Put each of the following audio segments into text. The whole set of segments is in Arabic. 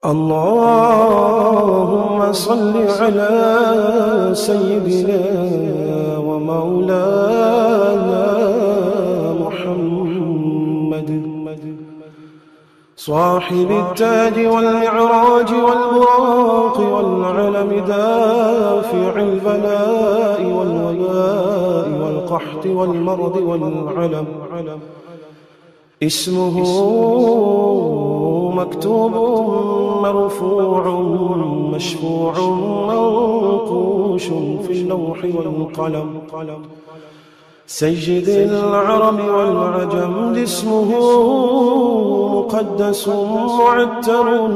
اللهم صل على سيدنا ومولانا محمد صاحب التاج والمعراج والبراق والعلم دافع البلاء والوباء والقحط والمرض والعلم اسمه مكتوب مرفوع مشفوع منقوش في اللوح والقلم سيد العرب والعجم اسمه مقدس معتر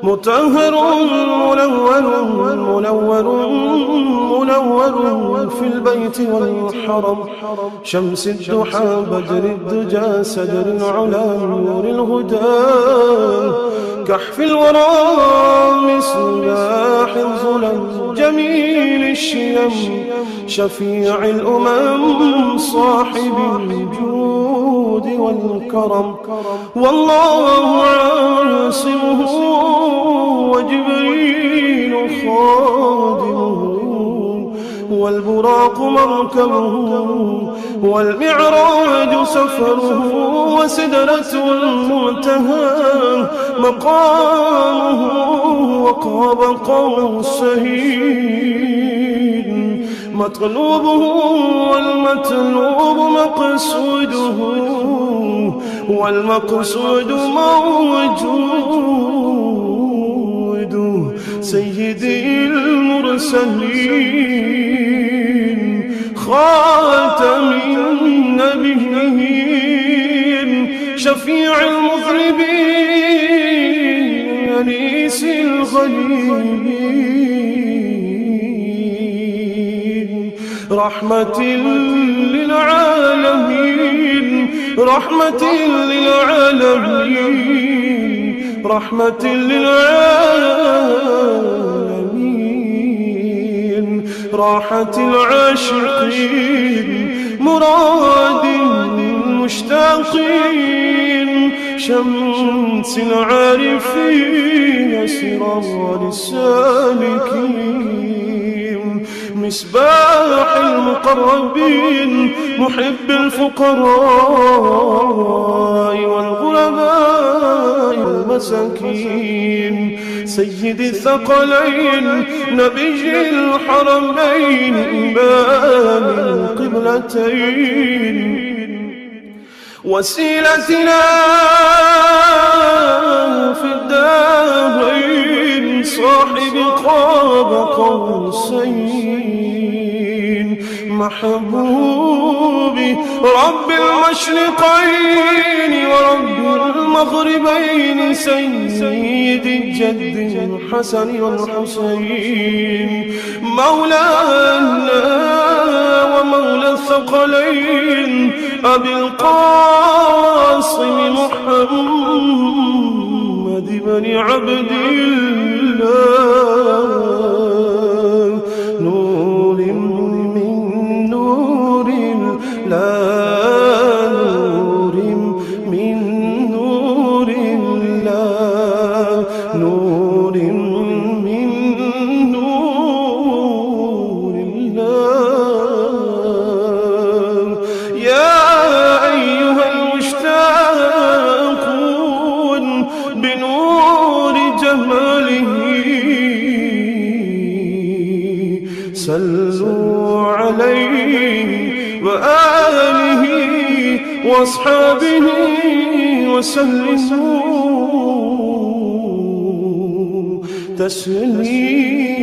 مطهر منور في البيت والحرم شمس الضحى بدر الدجى سدر العلا نور الهدى كحف الورى مصباح الظلم جميل الشيم شفيع الأمم صاحب الجود والكرم والله عاصمه وجبريل خادمه والبراق مركبه والمعراج سفره وسدرة المنتهى مقامه وقاب قوسين مطلوبه والمطلوب مقصوده والمقصود موجود سيدي المرسلين خاتم النبيين شفيع المذنبين أنيس الغليل رحمة للعالمين رحمة للعالمين رحمة للعالمين راحة العاشقين مراد المشتاقين شمس العارفين سراج السالكين مصباح المقربين محب الفقراء والغرباء والمساكين سيد الثقلين نبي الحرمين إمام القبلتين وسيلتنا في الدارين صاحب قاب قوسين محبوبي رب المشرقين ورب المغربين سيد الجد الحسن والحسين مولانا ومولى الثقلين أبي القاسم محمد بن عبد الله نور من نور الله نور من نور الله نور من نور الله يا أيها المشتاقون بنور جماله صلوا عليه وآله وأصحابه وسلموا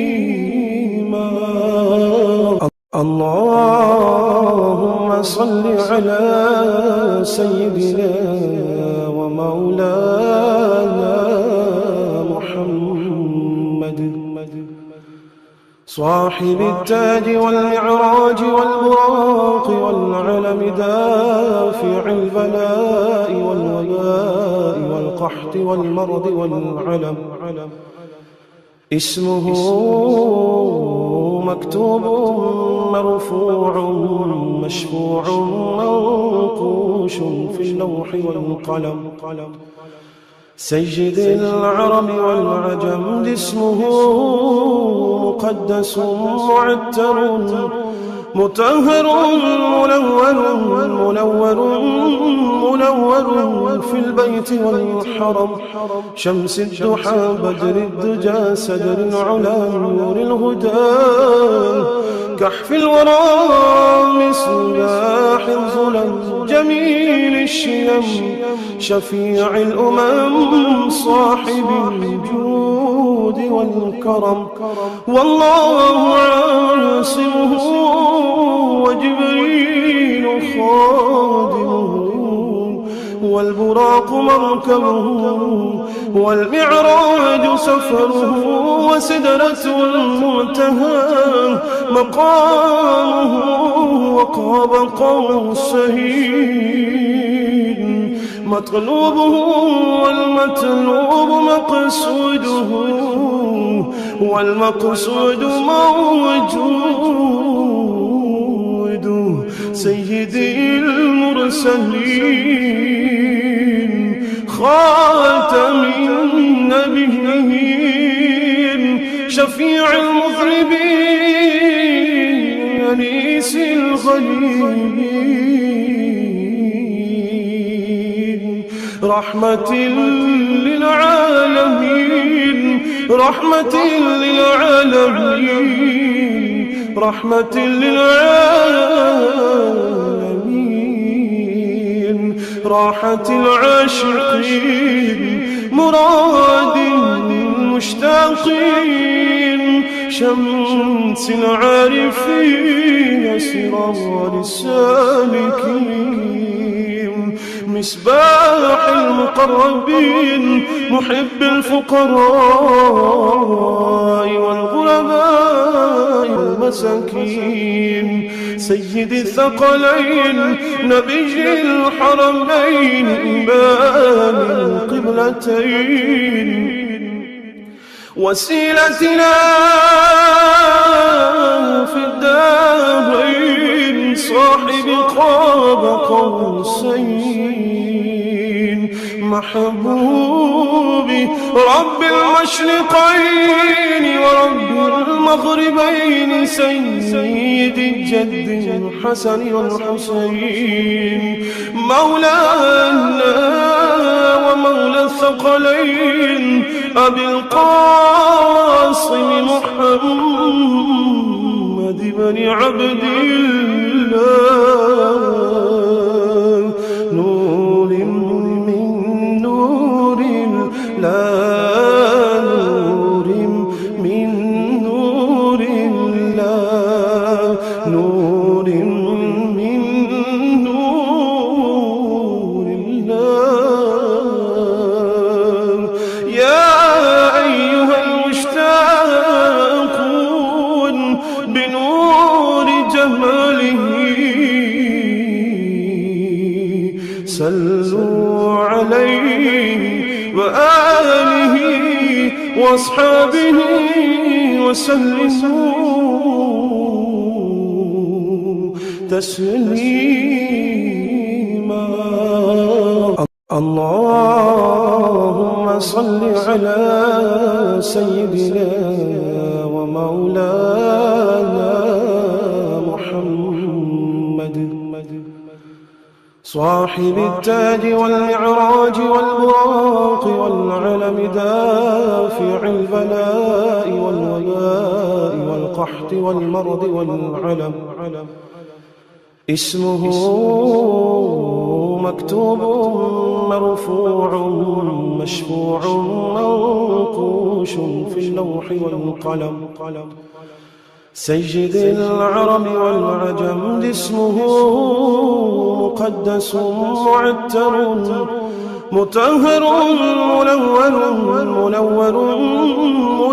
تسليما اللهم صل على سيدنا ومولانا محمد صاحب التاج والمعراج والبراق والعلم دافع البلاء والوباء والقحط والمرض والعلم اسمه مكتوب مرفوع مشفوع منقوش في اللوح والقلم سيد العرب والعجم اسمه مقدس معتر مطهر منور في البيت والحرم شمس الضحى بدر الدجى سدر العلا نور الهدى كحف الورى مصباح الظلم جميل الشيم شفيع الأمم صاحب الجود والكرم والله عاصمه وجبريل خادمه والبراق مركبه والمعراج سفره وسدرة المنتهى مقامه وقاب قوسين مطلوبه والمطلوب مقصوده والمقصود موجود سيدي المرسلين خاتم النبيين شفيع المذنبين أنيس الغريبين رحمة للعالمين رحمة للعالمين رحمة للعالمين راحة العاشقين مراد المشتاقين شمس العارفين سراج السالكين مصباح المقربين محب الفقراء والغرباء والمساكين سيد الثقلين نبي الحرمين إمام القبلتين وسيلتنا في الدارين صاحب قاب قوسين محبوبي رب المشرقين ورب المغربين سيد الجد الحسن والحسين مولانا ومولى الثقلين أبي القاسم محمد بن عبد الله نور من نور الله نور من نور الله نور من نور الله يا أيها المشتاقون بنور جماله صلوا عليه وآله وأصحابه وسلموا تسليما اللهم صل على سيدنا ومولانا محمد صاحب التاج والمعراج والبراق والعلم دافع البلاء والوباء والقحط والمرض والعلم اسمه مكتوب مرفوع مشفوع منقوش في اللوح والقلم سيد العرب والعجم اسمه مقدس معتر مطهر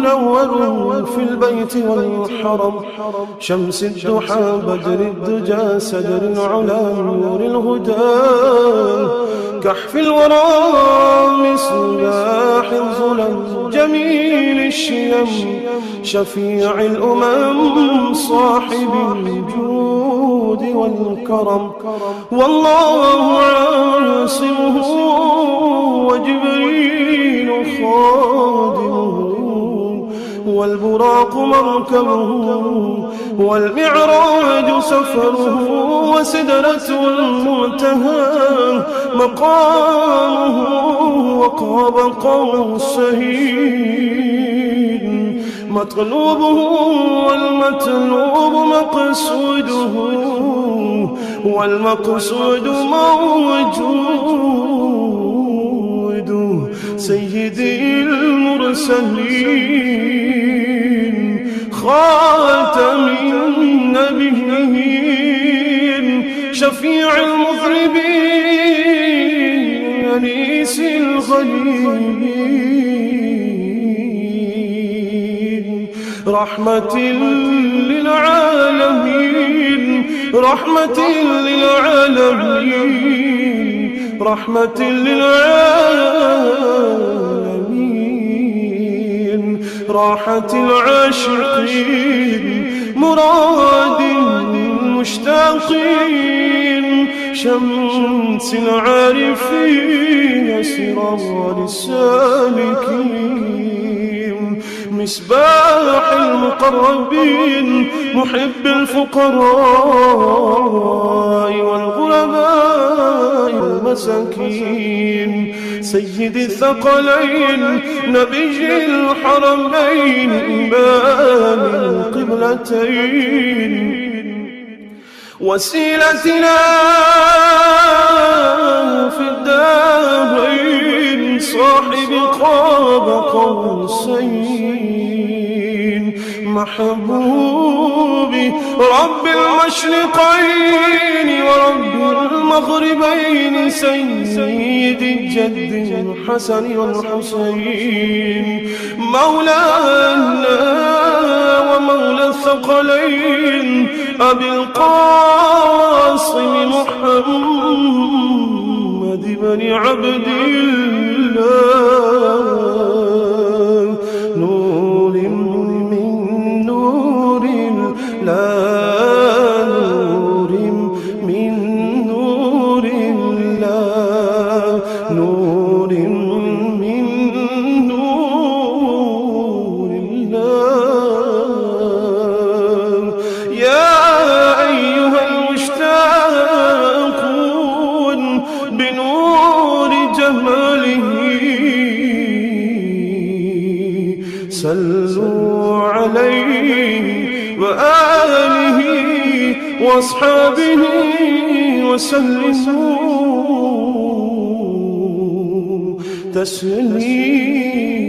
منور في البيت والحرم شمس الضحى بدر الدجى سدر العلا نور الهدى كحف الورى مصباح الظلم جميل الشيم شفيع الأمم صاحب الجود الجود والكرم. والله عاصمه وجبريل خادمه والبراق مركبه والمعراج سفره وسدرة المنتهى مقامه وقاب قوسين مطلوبه والمطلوب مقصوده والمقصود موجود سيدي المرسلين خاتم النبيين شفيع المذنبين أنيس الغليل رحمة للعالمين رحمة للعالمين رحمة للعالمين راحة العاشقين مراد المشتاقين شمس العارفين سرار السالكين مصباح المقربين محب الفقراء والغرباء والمساكين سيد الثقلين نبي الحرمين إمام القبلتين وسيلتنا في الدارين صاحب قاب قوسين محبوبي رب المشرقين ورب المغربين سيد الجد الحسن والحسين مولانا ومولى الثقلين أبي القاسم محمد بن عبد الله نور من نور الله نور من نور الله نور من نور الله يا أيها المشتاقون بنور جماله صلوا عليه وآله وأصحابه وسلموا تسليما.